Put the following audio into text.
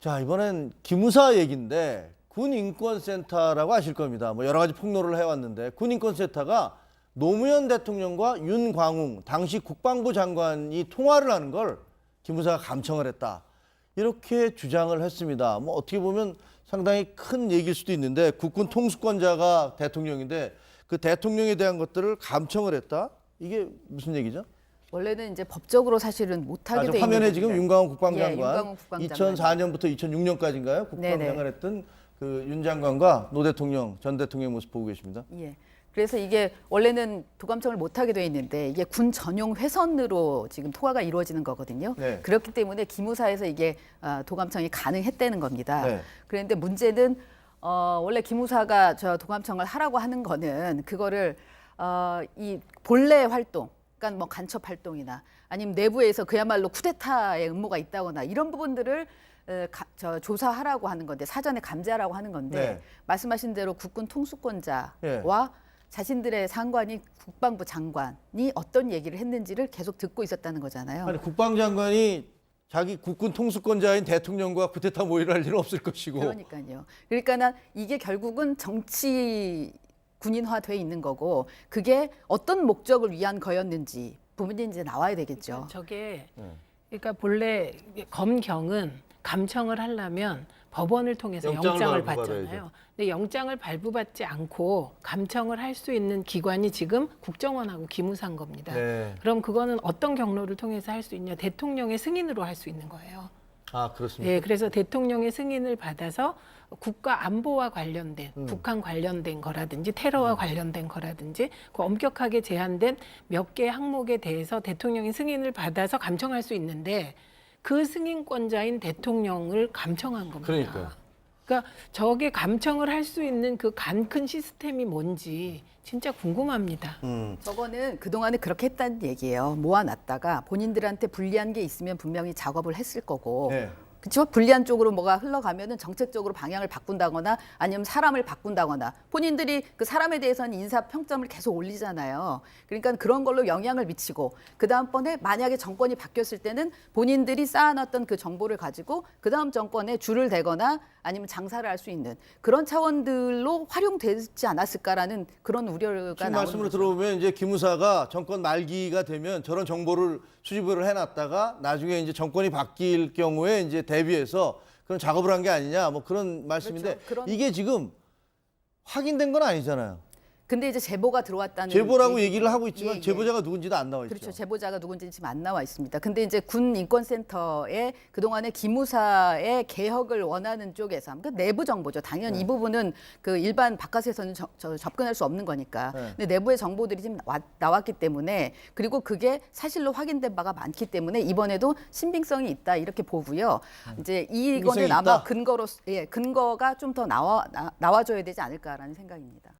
자, 이번엔 기무사 얘기인데 군인권센터라고 아실 겁니다. 뭐 여러 가지 폭로를 해왔는데 군인권센터가 노무현 대통령과 윤광웅 당시 국방부 장관이 통화를 하는 걸 기무사가 감청을 했다. 이렇게 주장을 했습니다. 뭐 어떻게 보면 상당히 큰 얘기일 수도 있는데 국군 통수권자가 대통령인데 그 대통령에 대한 것들을 감청을 했다? 이게 무슨 얘기죠? 원래는 이제 법적으로 사실은 못하게 돼 있는 화면에 지금 윤광웅 국방장관, 예, 윤광웅 국방장관. 2004년부터 2006년까지인가요? 국방장관 했던 그 윤 장관과 노 대통령, 전 대통령 모습 보고 계십니다. 예. 그래서 이게 원래는 도감청을 못하게 돼 있는데 이게 군 전용 회선으로 지금 통화가 이루어지는 거거든요. 네. 그렇기 때문에 기무사에서 이게 도감청이 가능했다는 겁니다. 네. 그런데 문제는 원래 기무사가 저 도감청을 하라고 하는 거는 그거를 이 본래 활동, 그러니까 뭐 간첩 활동이나 아니면 내부에서 그야말로 쿠데타의 음모가 있다거나 이런 부분들을 조사하라고 하는 건데 사전에 감지하라고 하는 건데 네. 말씀하신 대로 국군 통수권자와 예. 자신들의 상관이 국방부 장관이 어떤 얘기를 했는지를 계속 듣고 있었다는 거잖아요. 아니 국방장관이 자기 국군 통수권자인 대통령과 쿠데타 모의를 할 일은 없을 것이고. 그러니까요. 그러니까 이게 결국은 정치 군인화돼 있는 거고 그게 어떤 목적을 위한 거였는지 부분이 이제 나와야 되겠죠. 저게 그러니까 본래 검경은 감청을 하려면 법원을 통해서 영장을 받잖아요. 근데 영장을 발부받지 않고 감청을 할 수 있는 기관이 지금 국정원하고 기무사인 겁니다. 네. 그럼 그거는 어떤 경로를 통해서 할 수 있냐? 대통령의 승인으로 할 수 있는 거예요. 아, 그렇습니까? 네, 그래서 대통령의 승인을 받아서 국가 안보와 관련된 북한 관련된 거라든지 테러와 관련된 거라든지 그 엄격하게 제한된 몇 개의 항목에 대해서 대통령의 승인을 받아서 감청할 수 있는데 그 승인권자인 대통령을 감청한 겁니다. 그러니까요. 그러니까 저게 감청을 할 수 있는 그 간 큰 시스템이 뭔지 진짜 궁금합니다. 저거는 그동안에 그렇게 했다는 얘기예요. 모아놨다가 본인들한테 불리한 게 있으면 분명히 작업을 했을 거고 네. 그렇죠? 불리한 쪽으로 뭐가 흘러가면은 정책적으로 방향을 바꾼다거나 아니면 사람을 바꾼다거나 본인들이 그 사람에 대해서는 인사 평점을 계속 올리잖아요. 그러니까 그런 걸로 영향을 미치고 그 다음번에 만약에 정권이 바뀌었을 때는 본인들이 쌓아놨던 그 정보를 가지고 그 다음 정권에 줄을 대거나 아니면 장사를 할 수 있는 그런 차원들로 활용되지 않았을까라는 그런 우려가 지금 나오는 말씀으로 거죠. 들어보면 이제 기무사가 정권 말기가 되면 저런 정보를 수집을 해놨다가 나중에 이제 정권이 바뀔 경우에 이제 대비해서 그런 작업을 한 게 아니냐 뭐 그런 말씀인데 그렇죠. 그런- 이게 지금 확인된 건 아니잖아요. 근데 이제 제보가 들어왔다는 제보라고 얘기를 하고 있지만 예, 예. 제보자가 누군지도 안 나와 있죠. 그렇죠. 제보자가 누군지 지금 안 나와 있습니다. 근데 이제 군 인권센터에 그동안에 기무사의 개혁을 원하는 쪽에서 그러니까 내부 정보죠. 당연히 이 부분은 그 일반 바깥에서는 접근할 수 없는 거니까. 네. 근데 내부의 정보들이 지금 나왔기 때문에 그리고 그게 사실로 확인된 바가 많기 때문에 이번에도 신빙성이 있다 이렇게 보고요. 이제 이거는 신빙성이 아마 있다? 근거가 좀 더 나와줘야 되지 않을까라는 생각입니다.